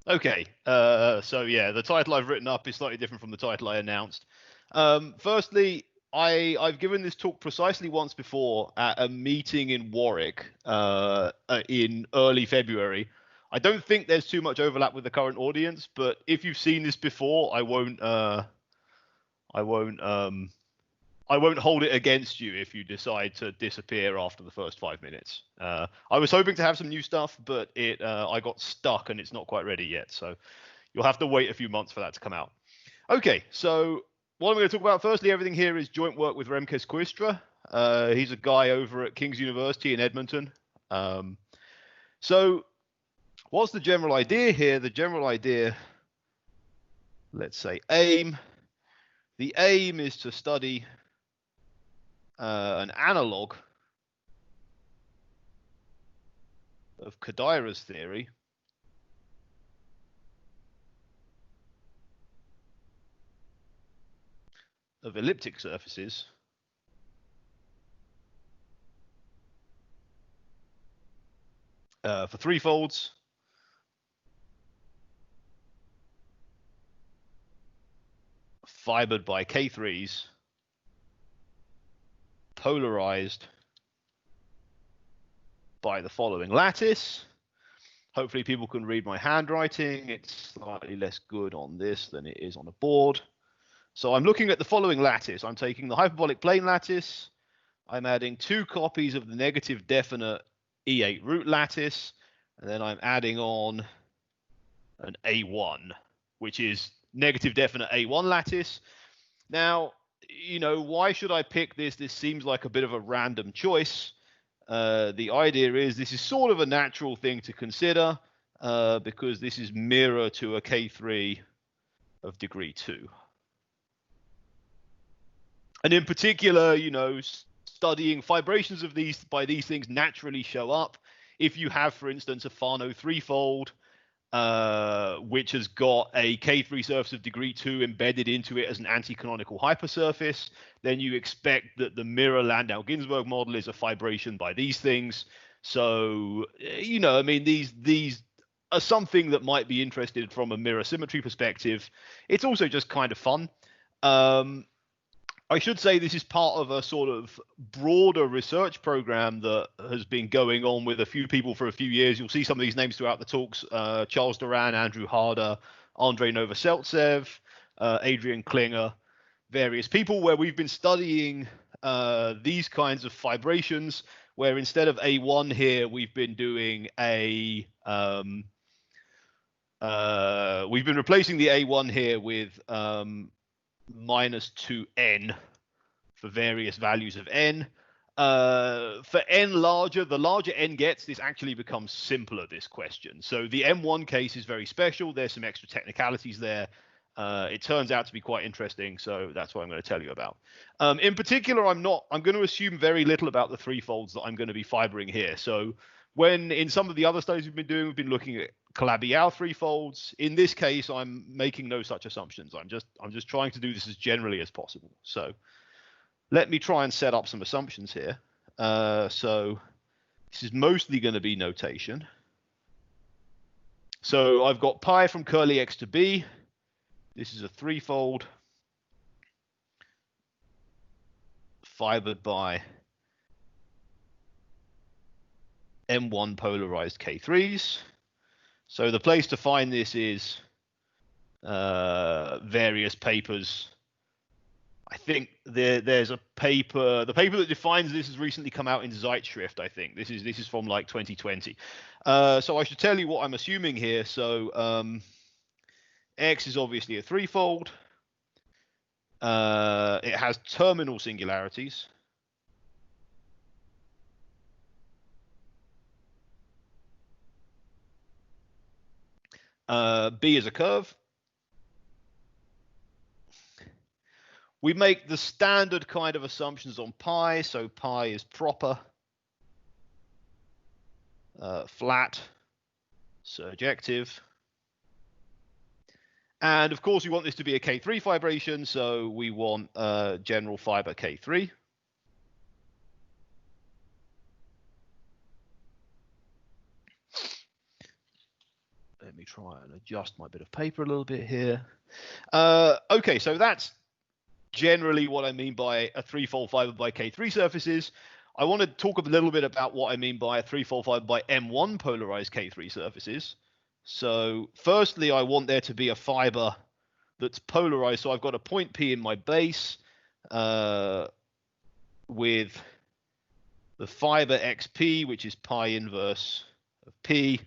Okay, so yeah, the title I've written up is slightly different from the title I announced. Firstly, I've given this talk precisely once before at a meeting in Warwick in early February. I don't think there's too much overlap with the current audience, but if you've seen this before, I won't hold it against you if you decide to disappear after the first 5 minutes. I was hoping to have some new stuff, but I got stuck and it's not quite ready yet. So you'll have to wait a few months for that to come out. Okay, so what I'm going to talk about, firstly, everything here is joint work with Remkes Kooistra. He's a guy over at King's University in Edmonton. So what's the general idea here? The general idea, let's say aim. The aim is to study an analog of Kodaira's theory of elliptic surfaces for threefolds fibred by K3s polarized by the following lattice. Hopefully people can read my handwriting. It's slightly less good on this than it is on a board. So I'm looking at the following lattice. I'm taking the hyperbolic plane lattice. I'm adding 2 copies of the negative definite E8 root lattice, and then I'm adding on an A1, which is negative definite A1 lattice. Now, you know, why should I pick this? This seems like a bit of a random choice. The idea is this is sort of a natural thing to consider because this is mirror to a K3 of degree 2. And in particular, you know, studying fibrations of these by these things naturally show up. If you have, for instance, a Fano threefold, which has got a K3 surface of degree 2 embedded into it as an anti-canonical hypersurface, then you expect that the mirror Landau-Ginzburg model is a fibration by these things. So, you know, I mean, these are something that might be interested from a mirror symmetry perspective. It's also just kind of fun. I should say this is part of a sort of broader research program that has been going on with a few people for a few years. You'll see some of these names throughout the talks: Charles Duran, Andrew Harder, Andrei Novoseltsev, Adrian Klinger, various people, where we've been studying these kinds of fibrations, where instead of A1 here, we've been doing we've been replacing the A1 here with minus 2n for various values of n. For n larger, the larger n gets, this actually becomes simpler, this question. So the M1 case is very special. There's some extra technicalities there. It turns out to be quite interesting, so that's what I'm going to tell you about. In particular, I'm going to assume very little about the threefolds that I'm going to be fibering here. So when in some of the other studies we've been doing, we've been looking at Calabi-Yau threefolds. In this case, I'm making no such assumptions. I'm just trying to do this as generally as possible. So let me try and set up some assumptions here. So this is mostly going to be notation. So I've got pi from curly x to b. This is a threefold fibered by M1 polarized K3s. So the place to find this is various papers. I think there's a paper. The paper that defines this has recently come out in Zeitschrift, I think. This is from like 2020. So I should tell you what I'm assuming here. So X is obviously a threefold. It has terminal singularities. B is a curve. We make the standard kind of assumptions on pi. So pi is proper, flat, surjective. And of course, we want this to be a K3 fibration. So we want general fiber K3. Let me try and adjust my bit of paper a little bit here. Okay, so that's generally what I mean by a threefold fiber by K3 surfaces. I want to talk a little bit about what I mean by a threefold fiber by M1 polarized K3 surfaces. So firstly, I want there to be a fiber that's polarized. So I've got a point P in my base with the fiber XP, which is pi inverse of P.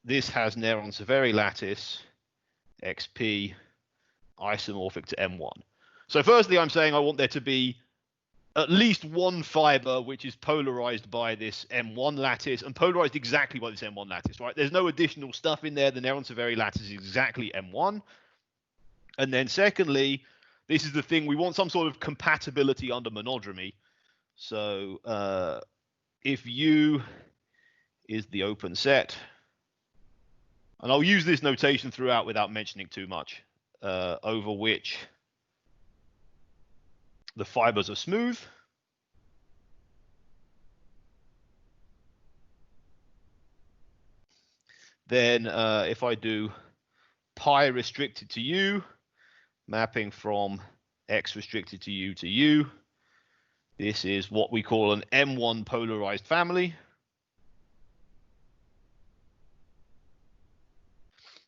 This has Néron-Severi lattice XP isomorphic to M1. So firstly, I'm saying I want there to be at least one fiber which is polarized by this M1 lattice and polarized exactly by this M1 lattice, right? There's no additional stuff in there. The Néron-Severi lattice is exactly M1. And then secondly, this is the thing, we want some sort of compatibility under monodromy. So if U is the open set, and I'll use this notation throughout without mentioning too much, over which the fibers are smooth, then if I do pi restricted to U, mapping from X restricted to U, this is what we call an M1 polarized family.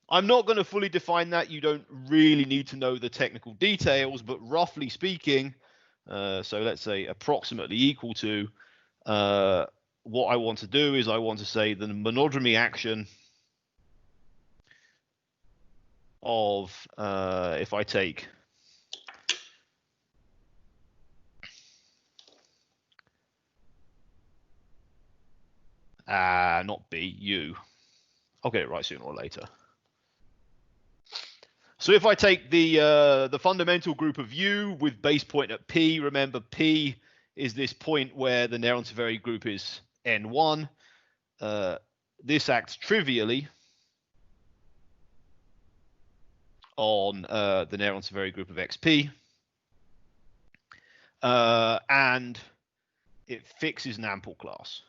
I'm not going to fully define that. You don't really need to know the technical details, but roughly speaking, so let's say approximately equal to, what I want to do is I want to say the monodromy action of, if I take not B, U. I'll get it right sooner or later. So if I take the fundamental group of U with base point at P, remember P is this point where the Néron-Severi group is N1. This acts trivially on the Néron-Severi group of XP. And it fixes an ample class.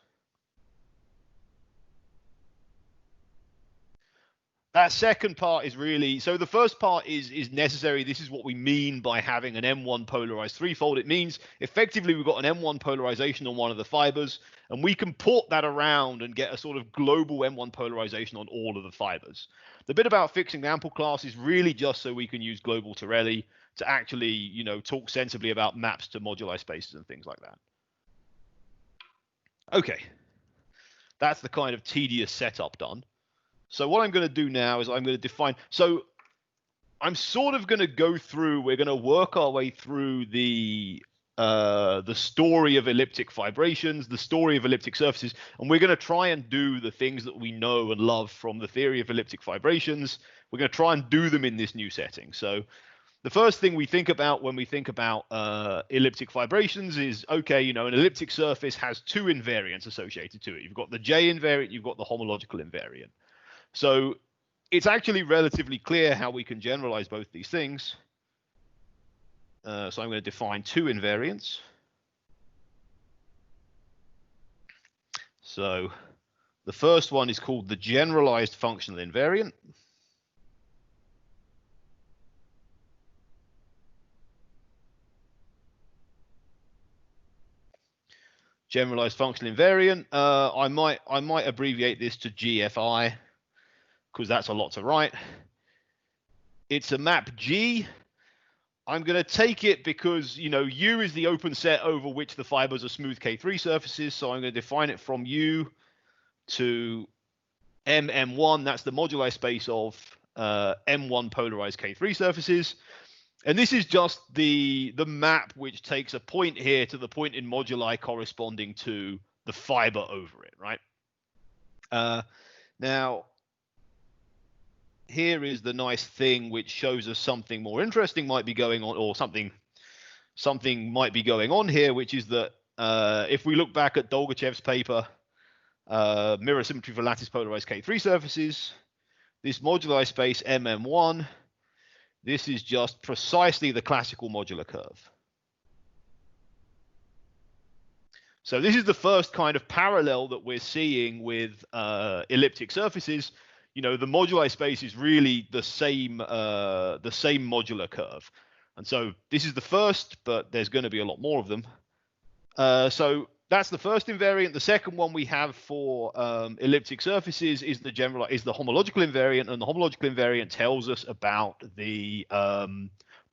That second part is really, so the first part is necessary. This is what we mean by having an M1 polarized threefold. It means effectively we've got an M1 polarization on one of the fibers, and we can port that around and get a sort of global M1 polarization on all of the fibers. The bit about fixing the ample class is really just so we can use global Torelli to actually, you know, talk sensibly about maps to moduli spaces and things like that. Okay, that's the kind of tedious setup done. So what I'm going to do now is I'm going to define, so I'm sort of going to go through, we're going to work our way through the story of elliptic fibrations, the story of elliptic surfaces, and we're going to try and do the things that we know and love from the theory of elliptic fibrations. We're going to try and do them in this new setting. So the first thing we think about when we think about elliptic fibrations is, okay, you know, an elliptic surface has two invariants associated to it. You've got the J invariant, you've got the homological invariant. So it's actually relatively clear how we can generalize both these things. So I'm going to define two invariants. So the first one is called the generalized functional invariant. Generalized functional invariant. I might abbreviate this to GFI, because that's a lot to write. It's a map G. I'm going to take it because, you know, U is the open set over which the fibers are smooth K3 surfaces. So I'm going to define it from U to MM1. That's the moduli space of M1 polarized K3 surfaces. And this is just the map which takes a point here to the point in moduli corresponding to the fiber over it, right? Now, here is the nice thing which shows us something more interesting might be going on, or something might be going on here, which is that if we look back at Dolgochev's paper, mirror symmetry for lattice polarized K3 surfaces, this moduli space MM1, this is just precisely the classical modular curve. So this is the first kind of parallel that we're seeing with elliptic surfaces. You know, the moduli space is really the same modular curve. And so this is the first, but there's going to be a lot more of them. So that's the first invariant. The second one we have for elliptic surfaces is the homological invariant, and the homological invariant tells us about the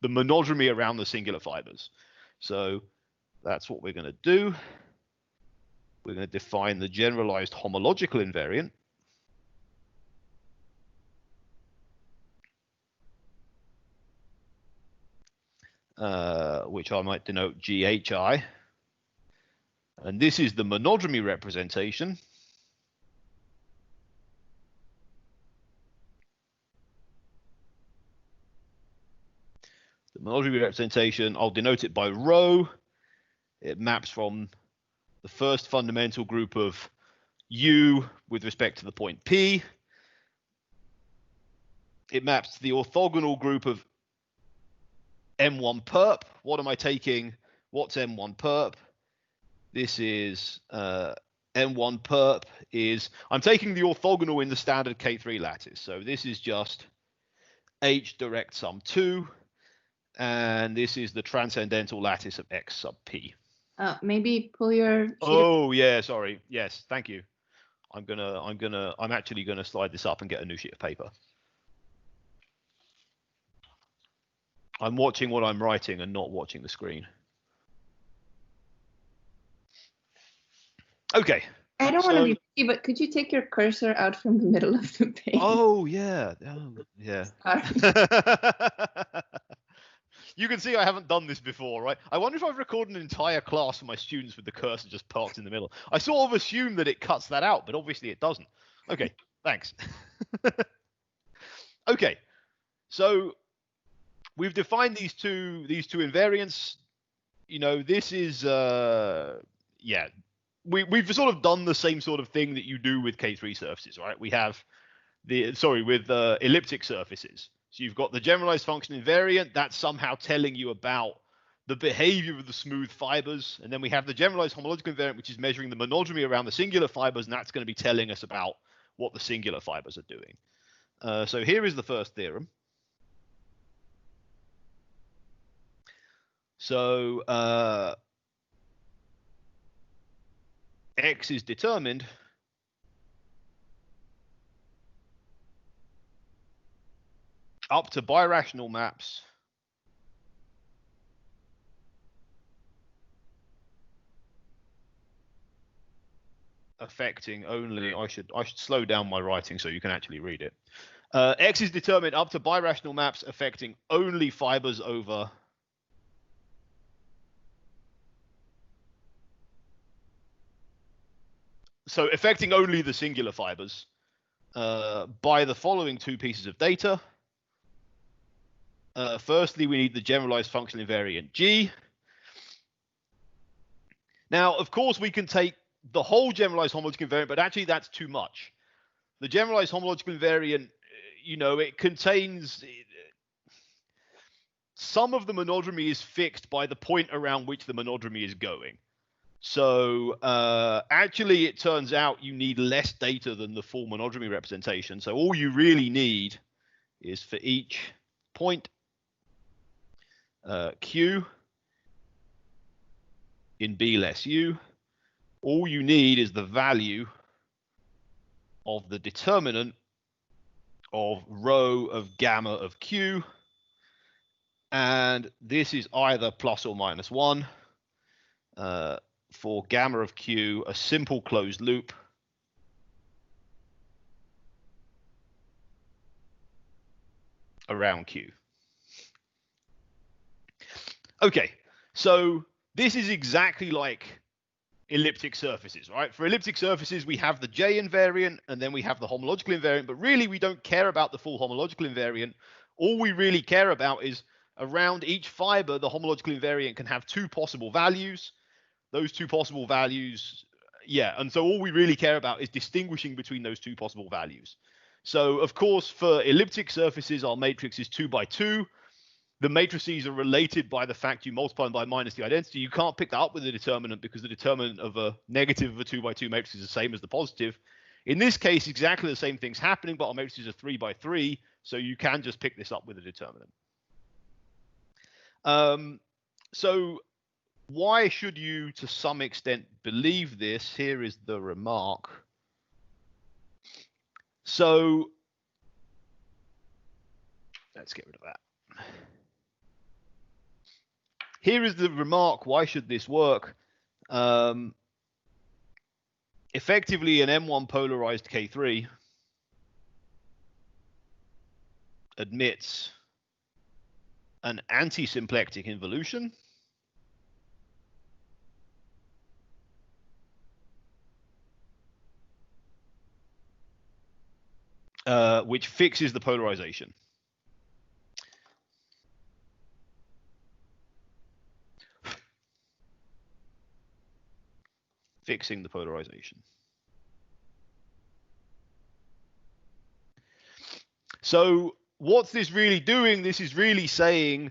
monodromy around the singular fibers. So that's what we're going to do. We're going to define the generalized homological invariant. Which I might denote GHI. And this is the monodromy representation. The monodromy representation, I'll denote it by rho. It maps from the first fundamental group of U with respect to the point P. It maps to the orthogonal group of M1 perp. What am I taking? What's M1 perp? This is M1 perp is, I'm taking the orthogonal in the standard K3 lattice. So this is just H direct sum 2. And this is the transcendental lattice of X sub P. Maybe pull your. Oh yeah, sorry. Yes, thank you. I'm actually gonna slide this up and get a new sheet of paper. I'm watching what I'm writing and not watching the screen. Okay. I don't want to be picky, but could you take your cursor out from the middle of the page? Oh yeah. Oh, yeah. You can see I haven't done this before, right? I wonder if I've recorded an entire class for my students with the cursor just parked in the middle. I sort of assume that it cuts that out, but obviously it doesn't. Okay, thanks. Okay, so we've defined these two invariants. You know, this is yeah. We've sort of done the same sort of thing that you do with K3 surfaces, right? We have with elliptic surfaces. So you've got the generalized function invariant, that's somehow telling you about the behavior of the smooth fibers. And then we have the generalized homological invariant, which is measuring the monodromy around the singular fibers, and that's going to be telling us about what the singular fibers are doing. So here is the first theorem. So X is determined up to birational maps affecting only, I should slow down my writing so you can actually read it. X is determined up to birational maps affecting only fibers over affecting only the singular fibers by the following two pieces of data. Firstly, we need the generalized function invariant G. Now, of course, we can take the whole generalized homological invariant, but actually that's too much. The generalized homological invariant, you know, it contains some of the monodromy is fixed by the point around which the monodromy is going. So actually, it turns out you need less data than the full monodromy representation. So all you really need is for each point Q in B less U, all you need is the value of the determinant of rho of gamma of Q, and this is either plus or minus 1 for gamma of Q, a simple closed loop around Q. Okay, so this is exactly like elliptic surfaces, right? For elliptic surfaces, we have the J invariant, and then we have the homological invariant, but really we don't care about the full homological invariant. All we really care about is around each fiber, the homological invariant can have two possible values. Those two possible values, yeah, and so all we really care about is distinguishing between those two possible values. So, of course, for elliptic surfaces, our matrix is 2 by 2. the matrices are related by the fact you multiply them by minus the identity. You can't pick that up with the determinant because the determinant of a negative of a 2 by 2 matrix is the same as the positive. In this case, exactly the same thing's happening, but our matrices are 3 by 3, so you can just pick this up with a determinant. So why should you, to some extent, believe this? Here is the remark. So let's get rid of that. Here is the remark. Why should this work? Effectively, an M1 polarized K3 admits an anti-symplectic involution which fixes the polarization. Fixing the polarization. So what's this really doing? This is really saying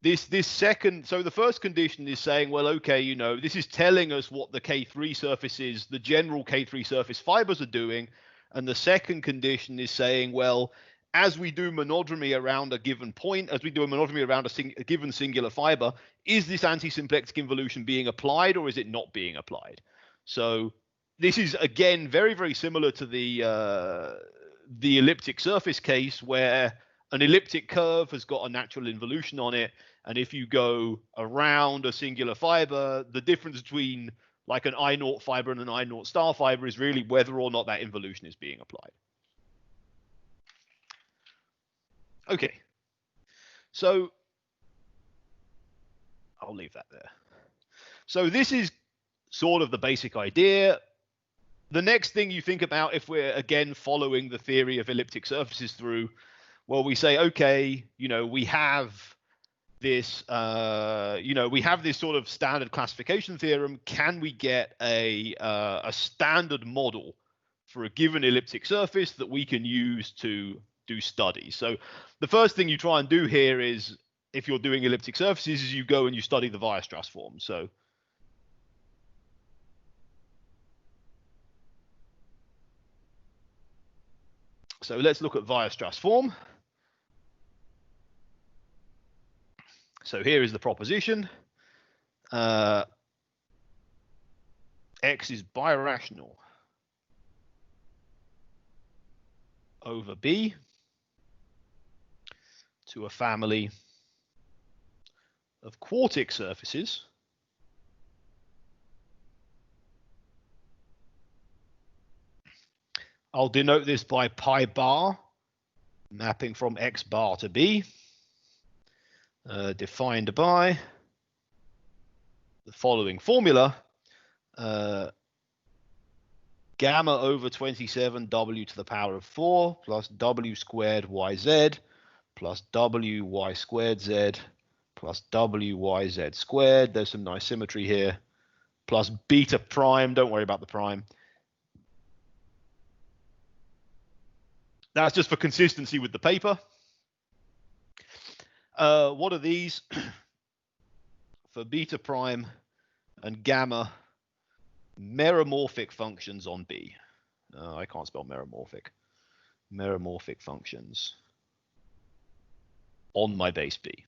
this second. So the first condition is saying, well, okay, you know, this is telling us what the K3 surfaces, the general K3 surface fibers are doing. And the second condition is saying, well, as we do monodromy around a given point, as we do a monodromy around a given singular fiber, is this anti-symplectic involution being applied or is it not being applied? So this is, again, very, very similar to the elliptic surface case, where an elliptic curve has got a natural involution on it. And if you go around a singular fiber, the difference between like an I0 fiber and an I0 star fiber is really whether or not that involution is being applied. Okay, so I'll leave that there. So this is sort of the basic idea. The next thing you think about, if we're again following the theory of elliptic surfaces through, well, we say, okay, you know, we have this, we have this sort of standard classification theorem. Can we get a standard model for a given elliptic surface that we can use to do studies? So the first thing you try and do here is, if you're doing elliptic surfaces, is you go and you study the Weierstrass form. So let's look at Weierstrass form. So here is the proposition. X is birational over B to a family of quartic surfaces I'll denote this by pi bar, mapping from X bar to B, defined by the following formula. Gamma over 27 W to the power of 4 plus W squared YZ plus W Y squared Z plus W Y Z squared. There's some nice symmetry here. Plus beta prime. Don't worry about the prime. That's just for consistency with the paper. What are these? For beta prime and gamma, meromorphic functions on B. I can't spell meromorphic. Meromorphic functions on my base B.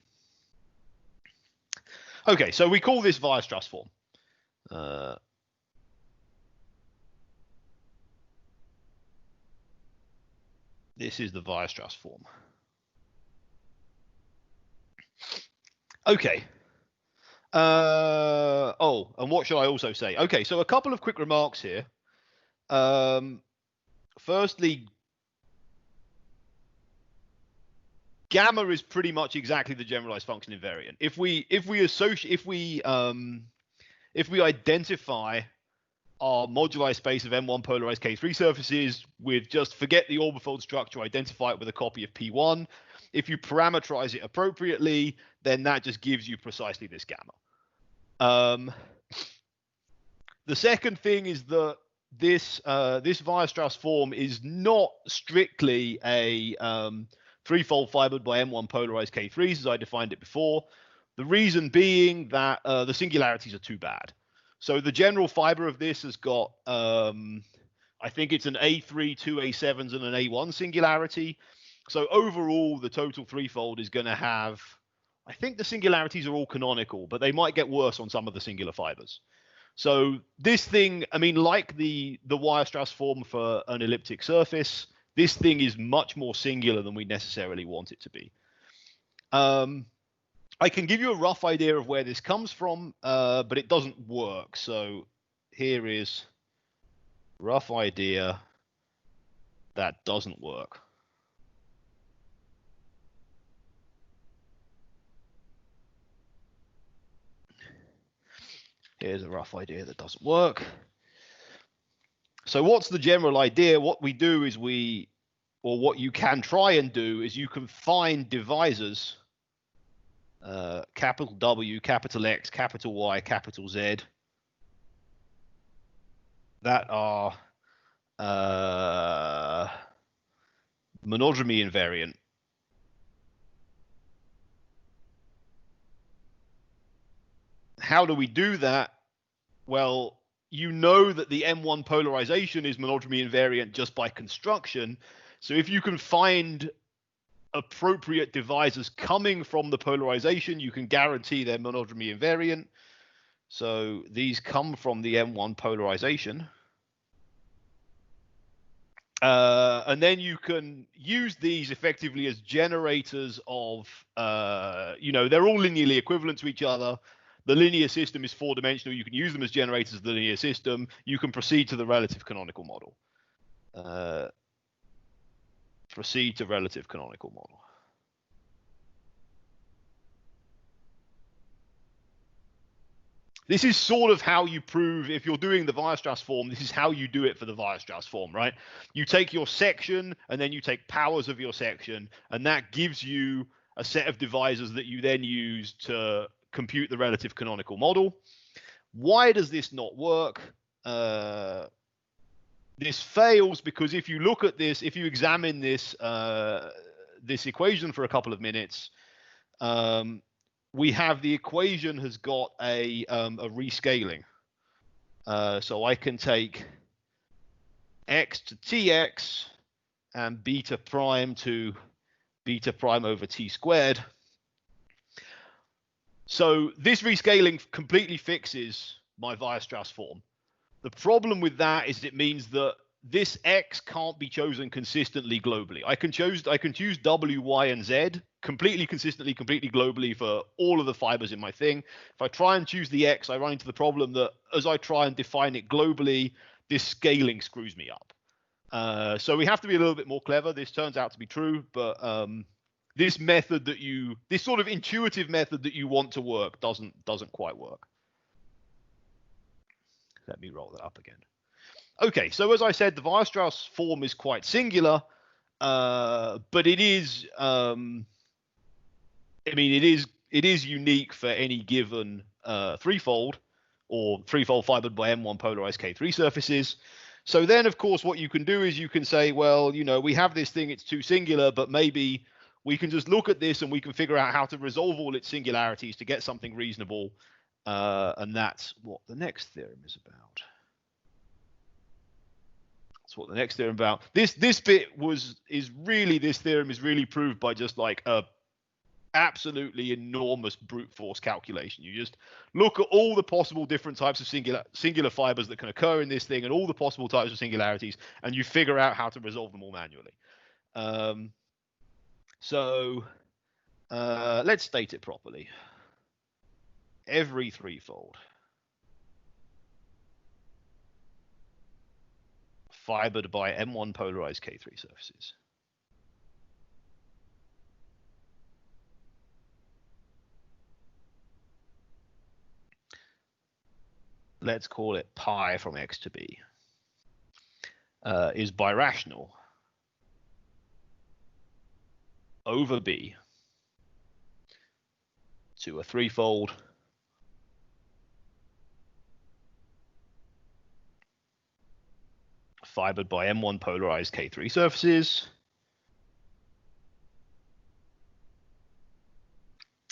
Okay, so we call this Weierstrass form. This is the Weierstrass form. Okay. Oh, and what should I also say? Okay, so a couple of quick remarks here. Firstly, gamma is pretty much exactly the generalized function invariant. If we identify our moduli space of M1 polarized K3 surfaces with just forget the orbifold structure, identify it with a copy of P1. If you parameterize it appropriately, then that just gives you precisely this gamma. The second thing is that this Weierstrass form is not strictly a threefold fibered by M1 polarized K3s, as I defined it before. The reason being that the singularities are too bad. So the general fiber of this has got, I think it's an A3, two A7s, and an A1 singularity. So overall, the total threefold is going to have, I think the singularities are all canonical, but they might get worse on some of the singular fibers. So this thing, I mean, like the Weierstrass form for an elliptic surface, this thing is much more singular than we necessarily want it to be. I can give you a rough idea of where this comes from, but it doesn't work. So here is rough idea that doesn't work. Here's a rough idea that doesn't work. So what's the general idea? What we do is or what you can try and do is you can find divisors, capital W, capital X, capital Y, capital Z, that are monodromy invariant. How do we do that? Well, you know that the M1 polarization is monodromy invariant just by construction. So if you can find appropriate divisors coming from the polarization, you can guarantee they're monodromy invariant. So these come from the M1 polarization. And then you can use these effectively as generators of, they're all linearly equivalent to each other. The linear system is four-dimensional. You can use them as generators of the linear system. You can proceed to the relative canonical model. Proceed to relative canonical model. This is sort of how you prove, if you're doing the Weierstrass form, this is how you do it for the Weierstrass form, right? You take your section, and then you take powers of your section, and that gives you a set of divisors that you then use to compute the relative canonical model. Why does this not work? This fails because if you look at this, if you examine this this equation for a couple of minutes, we have the equation has got a rescaling. So I can take x to tx and beta prime to beta prime over t squared. So this rescaling completely fixes my Weierstrass form. The problem with that is it means that this x can't be chosen consistently globally. I can choose w, y, and z completely consistently, completely globally for all of the fibers in my thing. If I try and choose the x, I run into the problem that as I try and define it globally, this scaling screws me up. So we have to be a little bit more clever. This turns out to be true, but this method this sort of intuitive method that you want to work doesn't quite work. Let me roll that up again. Okay, so as I said, the Weierstrass form is quite singular, but it is, it is unique for any given threefold or threefold fibered by M1 polarized K3 surfaces. So then, of course, what you can do is you can say, well, we have this thing, it's too singular, but maybe we can just look at this and we can figure out how to resolve all its singularities to get something reasonable. And that's what the next theorem is about. That's what the next theorem about. This bit this theorem is really proved by just like a absolutely enormous brute force calculation. You just look at all the possible different types of singular fibers that can occur in this thing and all the possible types of singularities, and you figure out how to resolve them all manually. Let's state it properly. Every threefold fibered by M1 polarized K3 surfaces let's call it pi from x to b, is birational over b to a threefold fibered by M1 polarized K3 surfaces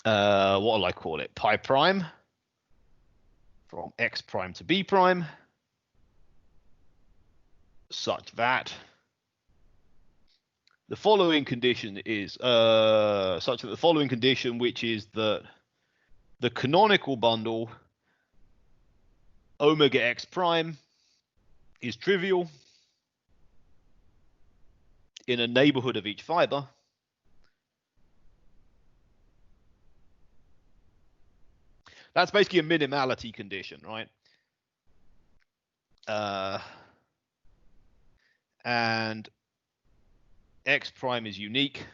what will I call it? Pi prime from x prime to b prime, such that the following condition is such that the following condition, which is that the canonical bundle omega x prime is trivial in a neighborhood of each fiber that's basically a minimality condition, right? And x prime is unique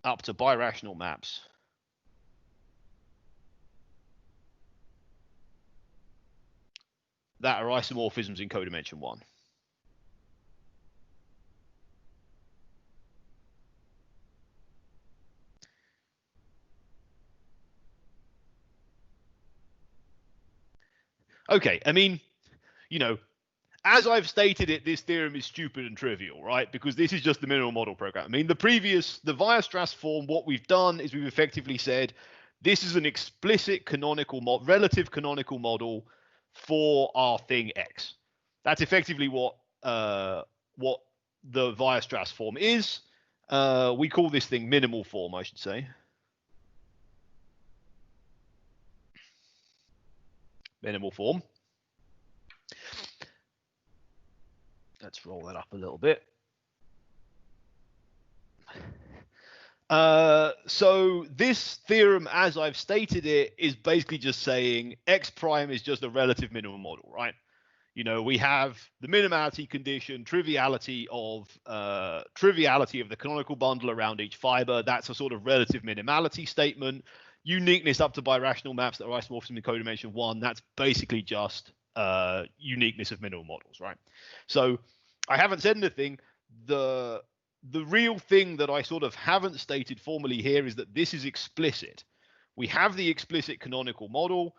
up to birational maps that are isomorphisms in codimension 1. Okay, I mean, you know, as I've stated it, this theorem is stupid and trivial, right? Because this is just the minimal model program. I mean, the Weierstrass form, what we've done is we've effectively said this is an explicit canonical relative canonical model for our thing X. That's effectively what the Weierstrass form is. We call this thing minimal form, I should say. Minimal form. Let's roll that up a little bit. So this theorem, as I've stated it, is basically just saying x prime is just a relative minimum model, right? You know, we have the minimality condition, triviality of the canonical bundle around each fiber. That's a sort of relative minimality statement. Uniqueness up to birational maps that are isomorphism in codimension 1. That's basically just uniqueness of minimal models, right? So I haven't said anything. The real thing that I sort of haven't stated formally here is that this is explicit. We have the explicit canonical model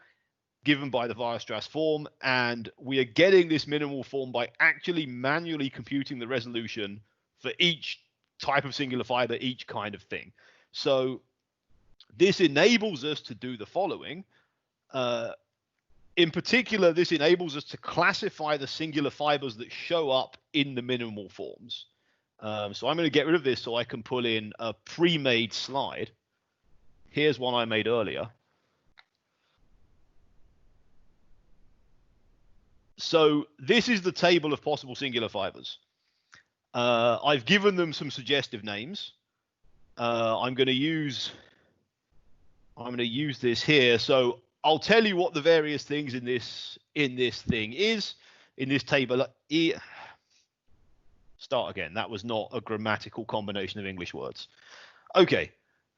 given by the Weierstrass form, and we are getting this minimal form by actually manually computing the resolution for each type of singular fiber, each kind of thing. So this enables us to do the following. In particular, this enables us to classify the singular fibers that show up in the minimal forms. So I'm going to get rid of this so I can pull in a pre-made slide. Here's one I made earlier. So this is the table of possible singular fibers. I've given them some suggestive names. I'm going to use this here. So I'll tell you what the various things in this thing is in this table. Start again. That was not a grammatical combination of English words. Okay.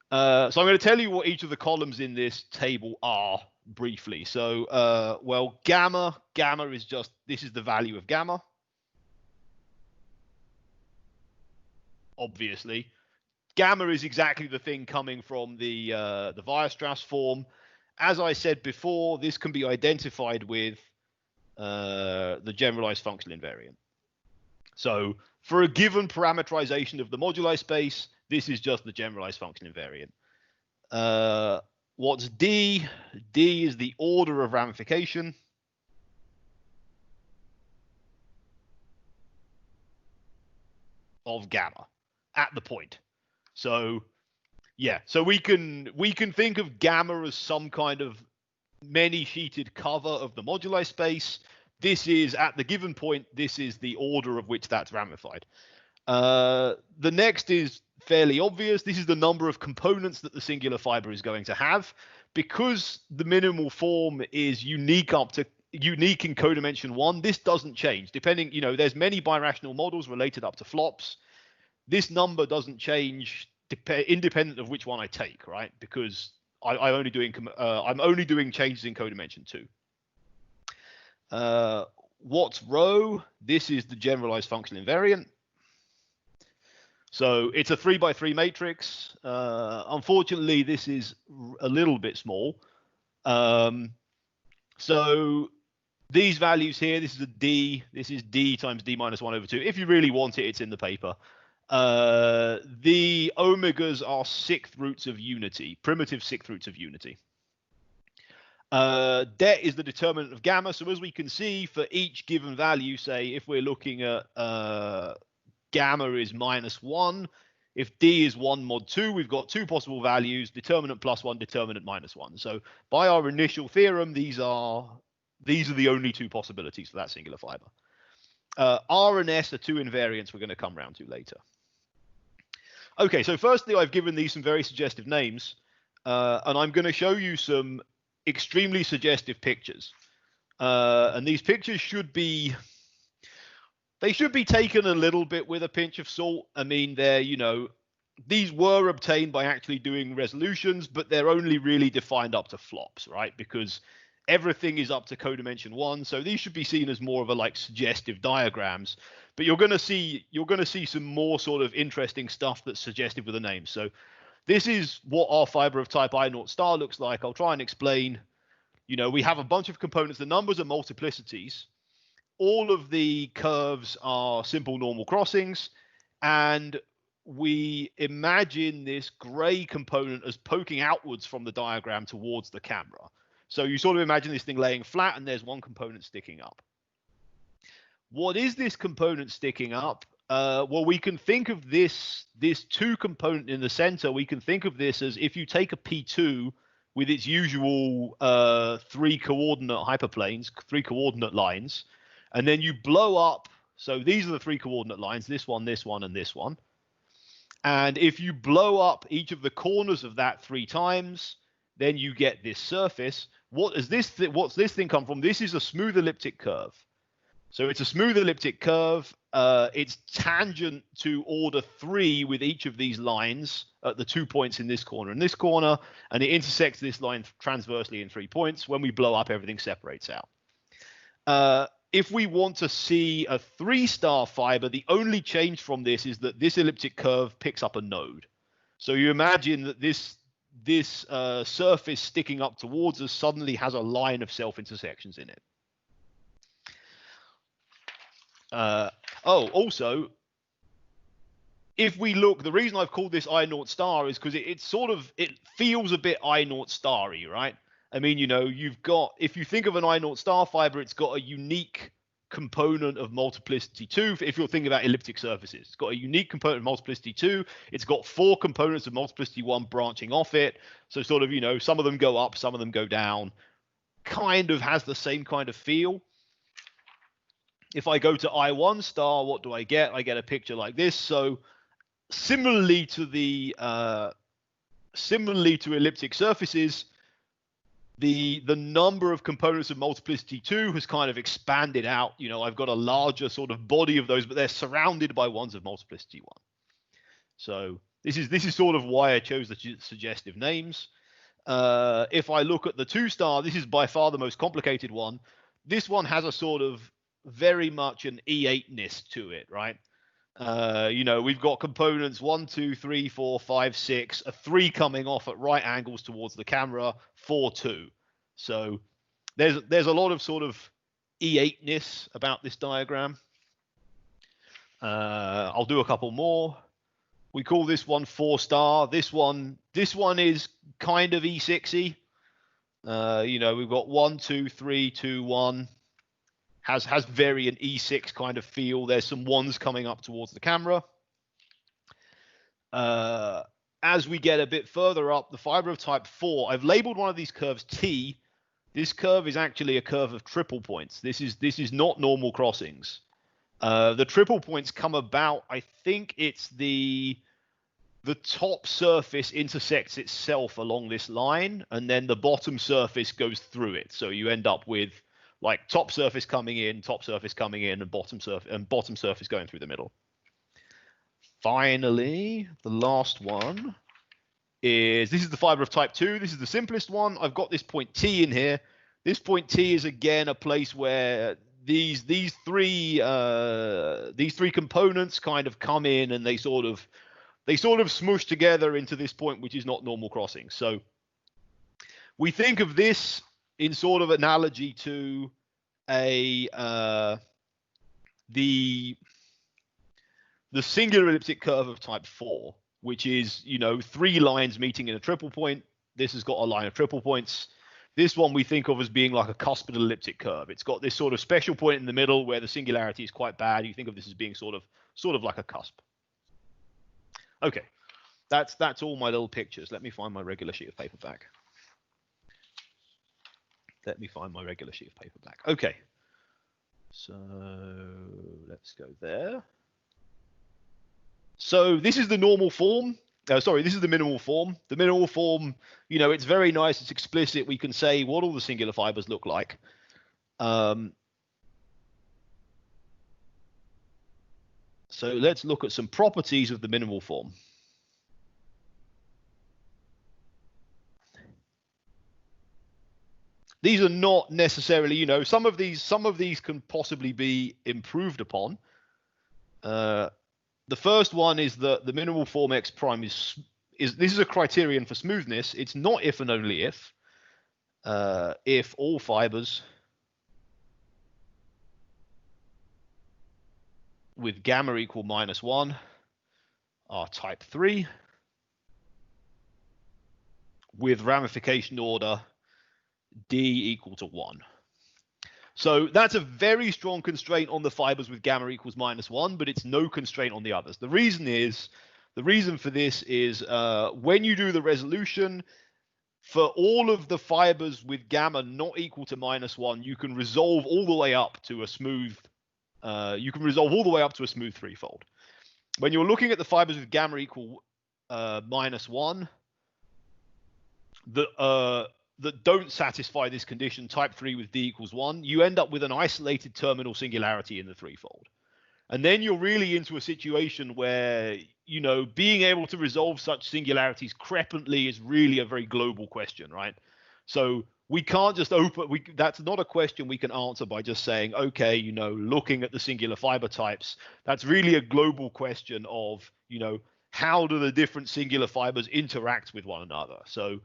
So I'm going to tell you what each of the columns in this table are briefly. So, well, gamma is just, this is the value of gamma. Obviously. Gamma is exactly the thing coming from the Weierstrass form. As I said before, this can be identified with the generalized functional invariant. So for a given parameterization of the moduli space, this is just the generalized functional invariant. What's D? D is the order of ramification. Of gamma at the point. So yeah, so we can think of gamma as some kind of many-sheeted cover of the moduli space. This is at the given point, this is the order of which that's ramified. The next is fairly obvious. This is the number of components that the singular fiber is going to have. Because the minimal form is unique in codimension 1, this doesn't change. Depending, you know, there's many birational models related up to flops. This number doesn't change independent of which one I take, right? Because I'm only doing changes in codimension 2. What's rho? This is the generalized functional invariant. So it's a 3x3 matrix. Unfortunately, this is a little bit small. So these values here, this is a D. This is D times D minus 1 over 2. If you really want it, it's in the paper. The omegas are sixth roots of unity, primitive sixth roots of unity. Det is the determinant of gamma. So as we can see, for each given value, say if we're looking at gamma is -1, if D is 1 mod 2, we've got two possible values, determinant +1, determinant -1. So by our initial theorem, these are the only two possibilities for that singular fiber. R and S are two invariants we're going to come round to later. Okay, so firstly, I've given these some very suggestive names, and I'm going to show you some extremely suggestive pictures. And these pictures should be taken a little bit with a pinch of salt. I mean, these were obtained by actually doing resolutions, but they're only really defined up to flops, right? Because everything is up to codimension 1, so these should be seen as more of a like suggestive diagrams. But you're going to see some more sort of interesting stuff that's suggestive with the names. So this is what our fiber of type I0 star looks like. I'll try and explain. We have a bunch of components. The numbers are multiplicities. All of the curves are simple normal crossings, and we imagine this gray component as poking outwards from the diagram towards the camera. So you sort of imagine this thing laying flat, and there's one component sticking up. What is this component sticking up? Well, we can think of this two component in the center. We can think of this as if you take a P2 with its usual 3 coordinate hyperplanes, 3 coordinate lines, and then you blow up. So these are the 3 coordinate lines, this one, and this one. And if you blow up each of the corners of that 3 times, then you get this surface. What's this thing come from? This is a smooth elliptic curve. So it's a smooth elliptic curve. It's tangent to order 3 with each of these lines at the 2 points in this corner and this corner, and it intersects this line transversely in 3 points. When we blow up, everything separates out. If we want to see a 3-star fiber, the only change from this is that this elliptic curve picks up a node. So you imagine that this surface sticking up towards us suddenly has a line of self-intersections in it. Also, if we look, the reason I've called this I0 star is because it feels a bit I0 starry, right? I mean, if you think of an I0 star fiber, it's got a unique component of multiplicity 2. If you're thinking about elliptic surfaces, it's got a unique component of multiplicity 2. It's got 4 components of multiplicity 1 branching off it. So sort of, some of them go up, some of them go down. Kind of has the same kind of feel. If I go to I1 star, what do I get? I get a picture like this. So similarly to elliptic surfaces, the number of components of multiplicity 2 has kind of expanded out. I've got a larger sort of body of those, but they're surrounded by ones of multiplicity 1. So this is sort of why I chose the suggestive names. If I look at the 2-star, this is by far the most complicated one. This one has a sort of very much an E8-ness to it, right? We've got components 1, 2, 3, 4, 5, 6, a 3 coming off at right angles towards the camera, 4, 2. So there's a lot of sort of E8-ness about this diagram. I'll do a couple more. We call this one 4-star. This one is kind of E6-y. We've got 1, 2, 3, 2, 1. Has very an E6 kind of feel. There's some 1s coming up towards the camera. As we get a bit further up, the fiber of type 4, I've labeled one of these curves T. This curve is actually a curve of triple points. This is not normal crossings. The triple points come about, I think it's the top surface intersects itself along this line, and then the bottom surface goes through it. So you end up with like top surface coming in, and bottom surface going through the middle. Finally, the last one this is the fiber of type 2. This is the simplest one. I've got this point T in here. This point T is again a place where these three components kind of come in, and they sort of smoosh together into this point, which is not normal crossing. So we think of this in sort of analogy to the the singular elliptic curve of type 4, which is, you know, 3 lines meeting in a triple point. This has got a line of triple points. This one we think of as being like a cuspidal elliptic curve. It's got this sort of special point in the middle where the singularity is quite bad. You think of this as being sort of like a cusp. Okay, that's all my little pictures. Let me find my regular sheet of paper back. Let me find my regular sheet of paper back. Okay, so let's go there. So this is the normal form. Sorry, this is the minimal form. The minimal form, you know, it's very nice. It's explicit. We can say what all the singular fibers look like. So let's look at some properties of the minimal form. These are not necessarily, you know, some of these can possibly be improved upon. The first one is that the minimal form X prime is this is a criterion for smoothness. It's not if and only if all fibers with gamma equal -1 are type 3 with ramification order D equal to 1. So that's a very strong constraint on the fibers with gamma equals -1, but it's no constraint on the others. The reason for this is when you do the resolution, for all of the fibers with gamma not equal to -1, you can resolve all the way up to a smooth. Threefold. When you're looking at the fibers with gamma equal -1, that don't satisfy this condition, type 3 with D equals 1, you end up with an isolated terminal singularity in the threefold. And then you're really into a situation where, you know, being able to resolve such singularities crepantly is really a very global question, right? So we can't just that's not a question we can answer by just saying, okay, you know, looking at the singular fiber types. That's really a global question of, you know, how do the different singular fibers interact with one another? So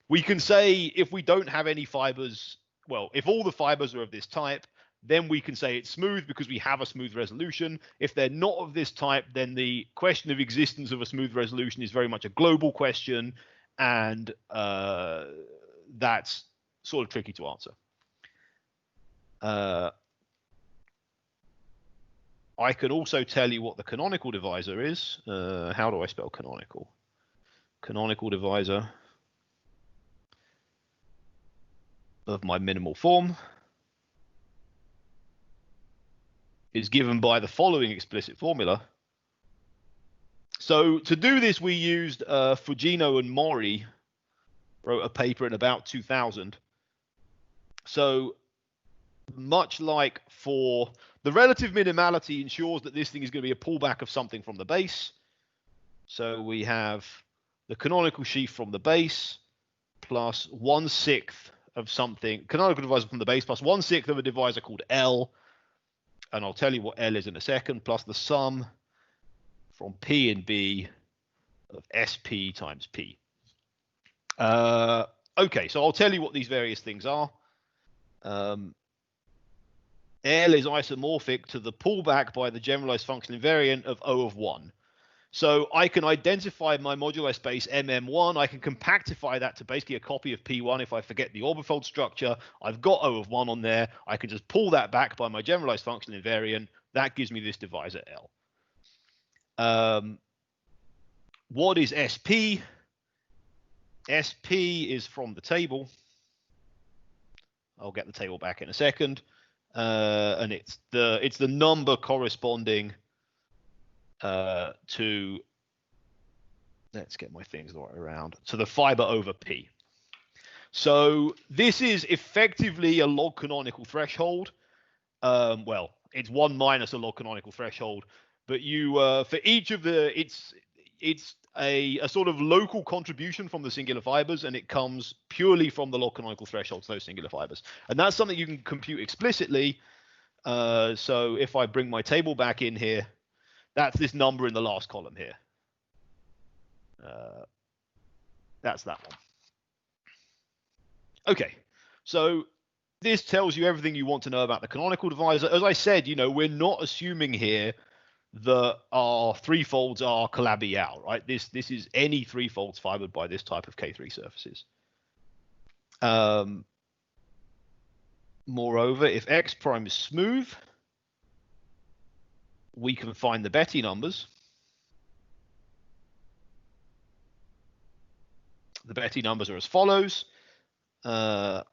we can say if we don't have any fibers, well, if all the fibers are of this type, then we can say it's smooth because we have a smooth resolution. If they're not of this type, then the question of existence of a smooth resolution is very much a global question, and that's sort of tricky to answer. I can also tell you what the canonical divisor is. How do I spell canonical? Canonical divisor of my minimal form is given by the following explicit formula. So to do this, we used Fujino and Mori wrote a paper in about 2000. So much like for the relative minimality ensures that this thing is going to be a pullback of something from the base. So we have the canonical sheaf from the base plus 1/6 of something, canonical divisor from the base plus 1/6 of a divisor called L, and I'll tell you what L is in a second, plus the sum from P and B of SP times P. Okay, so I'll tell you what these various things are. L is isomorphic to the pullback by the generalized functional invariant of O of 1. So I can identify my modulo space MM1. I can compactify that to basically a copy of P1 if I forget the orbifold structure. I've got O of 1 on there. I can just pull that back by my generalized functional invariant. That gives me this divisor L. What is SP? SP is from the table. I'll get the table back in a second. And it's the number corresponding to, let's get my things the right around, to the fiber over P. So this is effectively a log canonical threshold. Well, it's 1 minus a log canonical threshold, but you for each of the, it's a sort of local contribution from the singular fibers, and it comes purely from the log canonical thresholds, those singular fibers. And that's something you can compute explicitly. So if I bring my table back in here, that's this number in the last column here. That's that one. Okay, so this tells you everything you want to know about the canonical divisor. As I said, you know, we're not assuming here that our threefolds are collabial, right? This is any threefolds fibered by this type of K3 surfaces. Moreover, if X prime is smooth, we can find the Betti numbers. The Betti numbers are as follows. The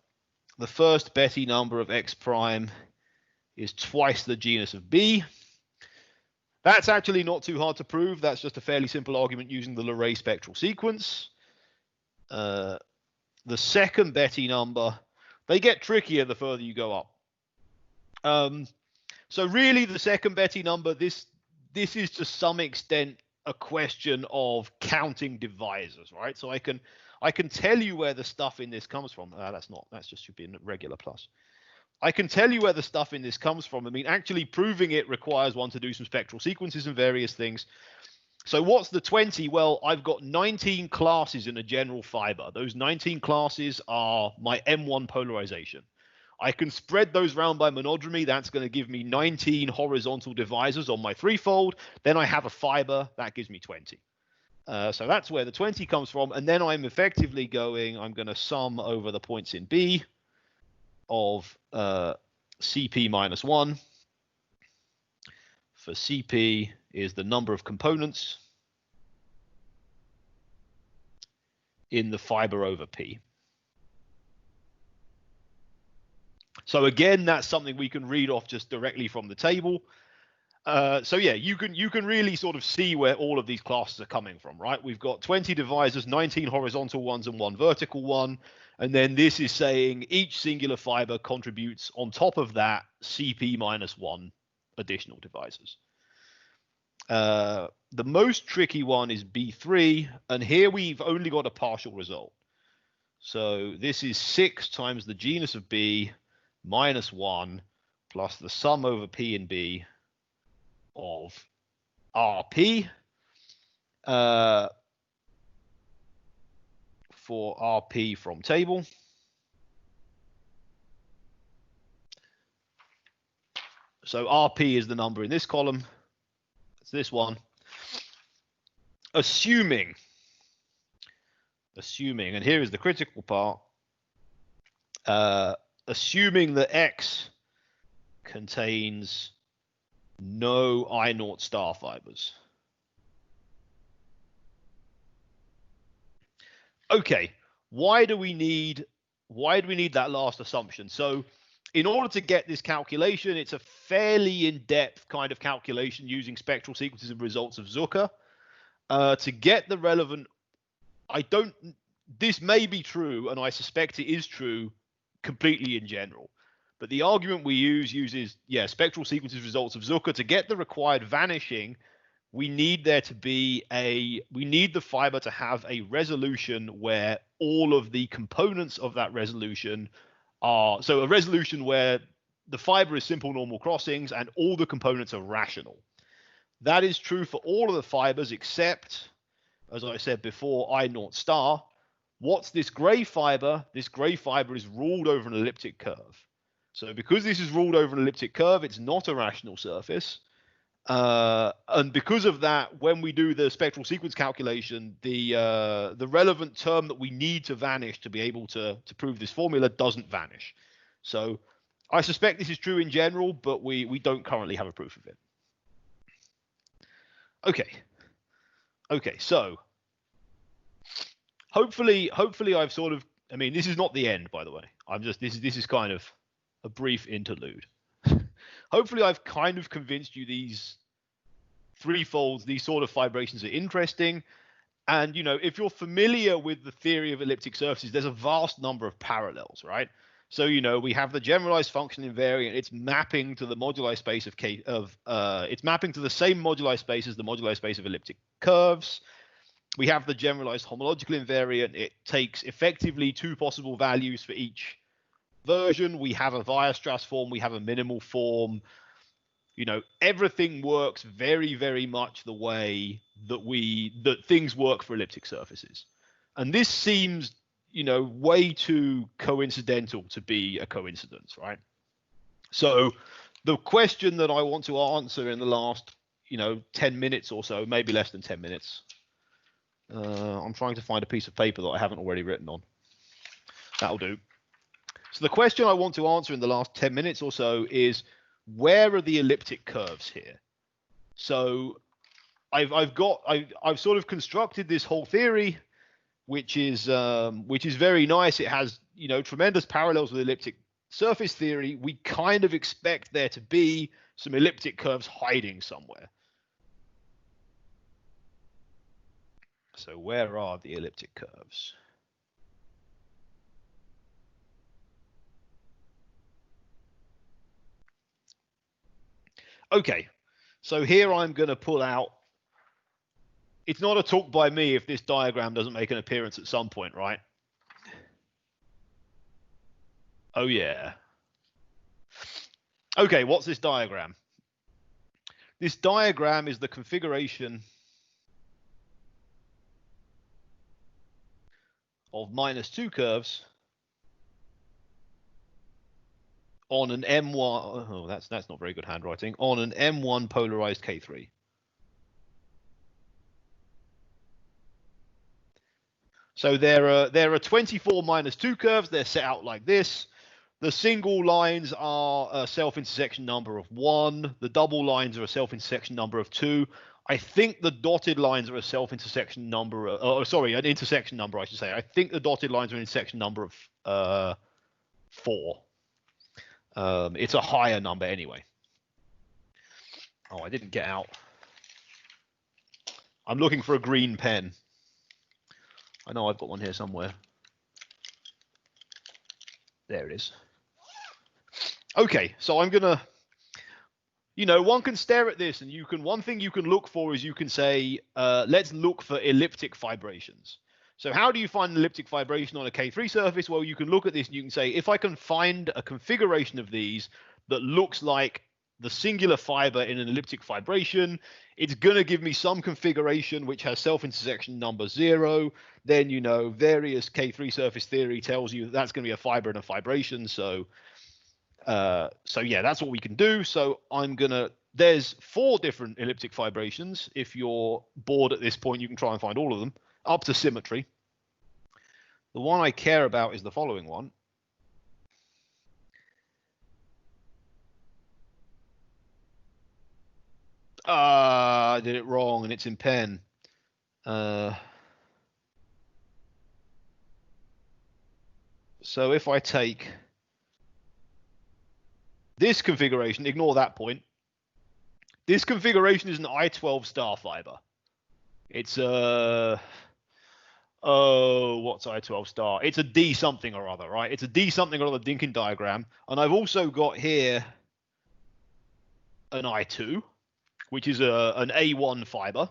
first Betti number of X prime is twice the genus of B. That's actually not too hard to prove. That's just a fairly simple argument using the Leray spectral sequence. The second Betti number, they get trickier the further you go up. So really, the second Betti number, this is to some extent a question of counting divisors, right? So I can tell you where the stuff in this comes from. That's just should be a regular plus. I can tell you where the stuff in this comes from. I mean, actually proving it requires one to do some spectral sequences and various things. So what's the 20? Well, I've got 19 classes in a general fiber. Those 19 classes are my M1 polarization. I can spread those round by monodromy. That's going to give me 19 horizontal divisors on my threefold. Then I have a fiber. That gives me 20. So that's where the 20 comes from. And then I'm effectively I'm going to sum over the points in B of CP minus 1. For CP is the number of components in the fiber over P. So again, that's something we can read off just directly from the table. So yeah, you can really sort of see where all of these classes are coming from, right? We've got 20 divisors, 19 horizontal ones and 1 vertical one. And then this is saying each singular fiber contributes on top of that CP minus 1 additional divisors. The most tricky one is B3, and here we've only got a partial result. So this is 6 times the genus of B minus 1 plus the sum over P and B of RP for RP from table. So RP is the number in this column. It's this one. Assuming, and here is the critical part, assuming that X contains no I0 star fibers. Okay, why do we need that last assumption? So in order to get this calculation, it's a fairly in-depth kind of calculation using spectral sequences and results of Zucker. To get the relevant, this may be true, and I suspect it is true completely in general. But the argument we uses, spectral sequences results of Zucker. To get the required vanishing, we need the fiber to have a resolution where all of the components of that resolution are, so a resolution where the fiber is simple normal crossings and all the components are rational. That is true for all of the fibers except, as I said before, I0 star. What's this gray fiber? This gray fiber is ruled over an elliptic curve. So because this is ruled over an elliptic curve, it's not a rational surface. And because of that, when we do the spectral sequence calculation, the relevant term that we need to vanish to be able to prove this formula doesn't vanish. So I suspect this is true in general, but we don't currently have a proof of it. Okay, so hopefully I've sort of, I mean, this is not the end, by the way. This is kind of a brief interlude. Hopefully I've kind of convinced you these threefolds, these sort of fibrations are interesting. And, if you're familiar with the theory of elliptic surfaces, there's a vast number of parallels, right? So, we have the generalized function invariant. It's mapping to the moduli space of it's mapping to the same moduli space as the moduli space of elliptic curves. We have the generalized homological invariant. It takes effectively 2 possible values for each version. We have a Weierstrass form. We have a minimal form. Everything works very, very much the way that things work for elliptic surfaces. And this seems, way too coincidental to be a coincidence, right? So the question that I want to answer in the last 10 minutes or so, maybe less than 10 minutes. I'm trying to find a piece of paper that I haven't already written on. That'll do. So the question I want to answer in the last 10 minutes or so is, where are the elliptic curves here? So I've sort of constructed this whole theory, which is very nice. It has tremendous parallels with elliptic surface theory. We kind of expect there to be some elliptic curves hiding somewhere. So where are the elliptic curves? Okay, so here I'm going to pull out. It's not a talk by me if this diagram doesn't make an appearance at some point, right? Oh, yeah. Okay, what's this diagram? This diagram is the configuration of -2 curves on an M1. Oh, that's not very good handwriting. On an M1 polarized K3. So there are 24 -2 curves. They're set out like this. The single lines are a self-intersection number of 1. The double lines are a self-intersection number of 2. I think the dotted lines are a self-intersection number. An intersection number, I should say. I think the dotted lines are an intersection number of 4. It's a higher number anyway. Oh, I didn't get out. I'm looking for a green pen. I know I've got one here somewhere. There it is. Okay, so I'm gonna, one can stare at this and one thing you can look for is you can say, let's look for elliptic fibrations. So how do you find an elliptic fibration on a K3 surface? Well, you can look at this and you can say, if I can find a configuration of these that looks like the singular fiber in an elliptic fibration, it's going to give me some configuration which has self-intersection number 0. Then, various K3 surface theory tells you that's going to be a fiber and a fibration. So yeah, that's what we can do. So there's 4 different elliptic fibrations. If you're bored at this point, you can try and find all of them up to symmetry. The one I care about is the following one. I did it wrong and it's in pen. So if I take this configuration, ignore that point. This configuration is an I12 star fiber. It's what's I12 star? It's a D something or other, right? It's a D something or other Dinkin diagram. And I've also got here an I2, which is an A1 fiber.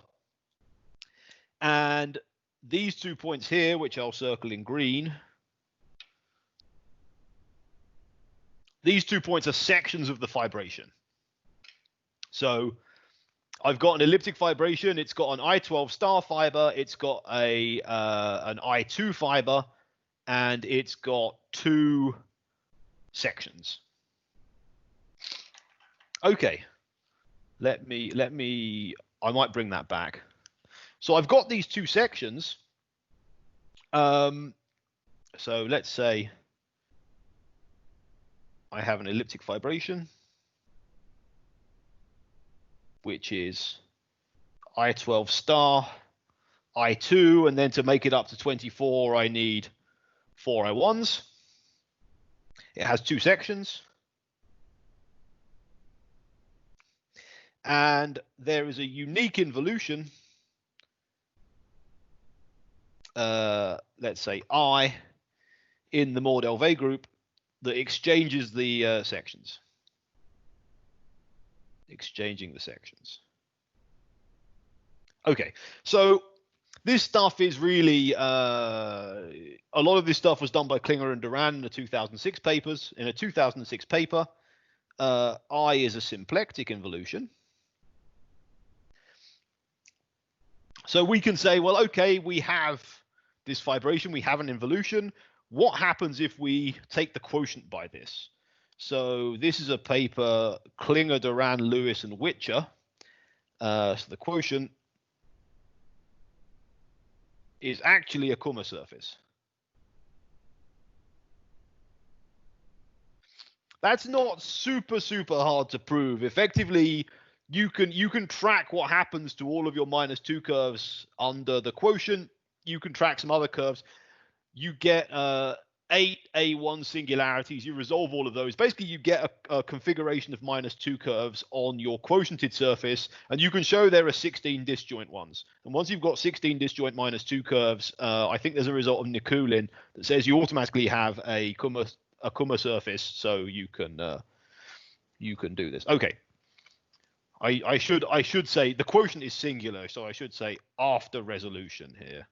And these 2 points here, which I'll circle in green, these 2 points are sections of the fibration. So I've got an elliptic fibration. It's got an I12 star fiber. It's got an I2 fiber, and it's got 2 sections. Okay, let me. I might bring that back. So I've got these 2 sections. So let's say I have an elliptic fibration, which is I12 star, I2, and then to make it up to 24, I need 4 I1s. It has 2 sections. And there is a unique involution, let's say I, in the Mordell-Weil group that exchanges the sections. Exchanging the sections. Okay, so this stuff is really, a lot of this stuff was done by Klinger and Duran in the 2006 papers. In a 2006 paper, I is a symplectic involution. So we can say, well, okay, we have this fibration, we have an involution. What happens if we take the quotient by this? So this is a paper, Klinger, Duran, Lewis, and Witcher. So the quotient is actually a Kooistra surface. That's not super hard to prove. Effectively, you can track what happens to all of your -2 curves under the quotient. You can track some other curves. You get 8 A1 singularities. You resolve all of those. Basically, you get a configuration of -2 curves on your quotiented surface, and you can show there are 16 disjoint ones. And once you've got 16 disjoint -2 curves, I think there's a result of Nikulin that says you automatically have a Kooistra surface, so you can do this. Okay. I should say the quotient is singular, so I should say after resolution here,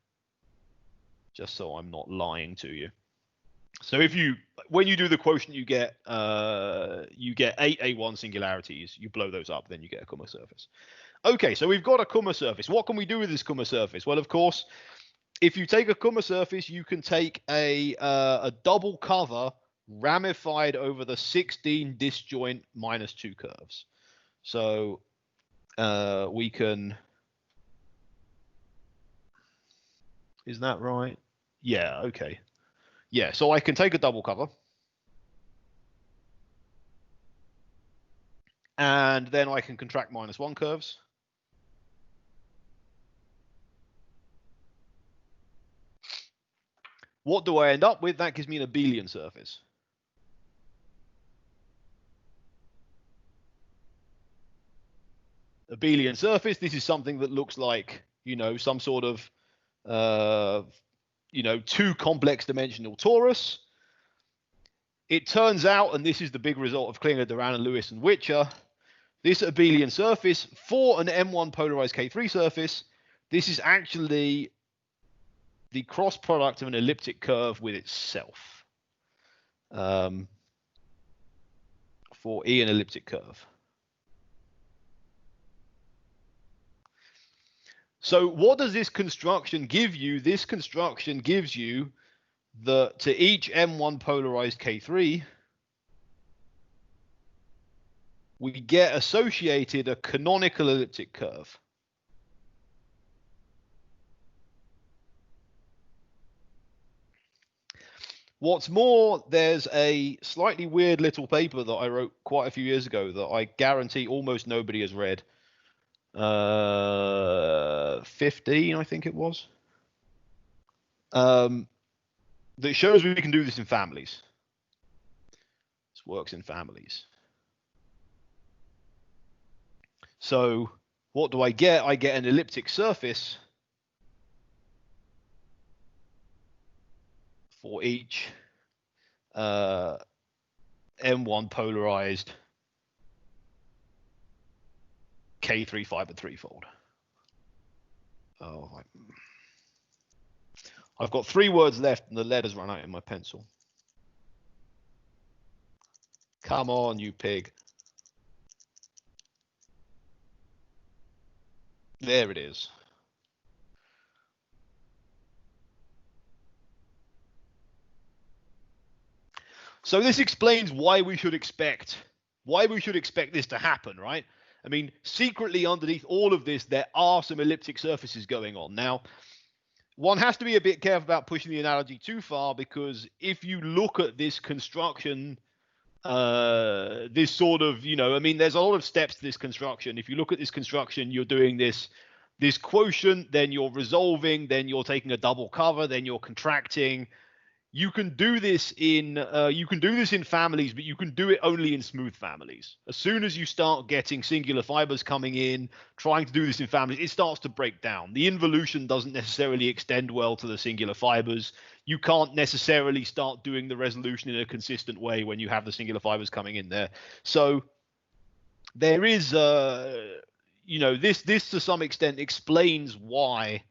just so I'm not lying to you. So when you do the quotient, you get 8 A1 singularities. You blow those up, then you get a Kooistra surface. Okay, so we've got a Kooistra surface. What can we do with this Kooistra surface? Well, of course, if you take a Kooistra surface, you can take a double cover ramified over the 16 disjoint -2 curves. So we can. Is that right? Yeah. Okay. Yeah. So I can take a double cover, and then I can contract -1 curves. What do I end up with? That gives me an abelian surface. Abelian surface. This is something that looks like, some sort of, 2 complex dimensional torus. It turns out, and this is the big result of Klinger, Duran, and Lewis and Witcher, this abelian surface for an M1 polarized K3 surface, this is actually the cross product of an elliptic curve with itself. For E, an elliptic curve. So what does this construction give you? This construction gives you that to each M1 polarized K3, we get associated a canonical elliptic curve. What's more, there's a slightly weird little paper that I wrote quite a few years ago that I guarantee almost nobody has read. 15, I think it was. That shows we can do this in families. This works in families. So what do I get? I get an elliptic surface for each M1 polarized K3 fiber threefold. Oh, I've got 3 words left and the lead has run out in my pencil. Come on, you pig. There it is. So this explains why we should expect this to happen, right? I mean, secretly underneath all of this, there are some elliptic surfaces going on. Now, one has to be a bit careful about pushing the analogy too far, because if you look at this construction, this sort of, I mean, there's a lot of steps to this construction. If you look at this construction, you're doing this quotient, then you're resolving, then you're taking a double cover, then you're contracting. You can do this in families, but you can do it only in smooth families. As soon as you start getting singular fibers coming in, trying to do this in families, it starts to break down. The involution doesn't necessarily extend well to the singular fibers. You can't necessarily start doing the resolution in a consistent way when you have the singular fibers coming in there. So there is, this to some extent explains why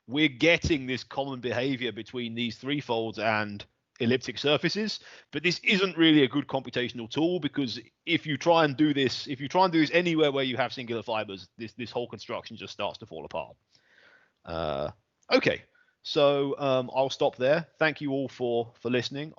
we're getting this common behavior between these threefolds and elliptic surfaces, but this isn't really a good computational tool, because if you try and do this anywhere where you have singular fibers, this whole construction just starts to fall apart. Okay, so I'll stop there. Thank you all for listening.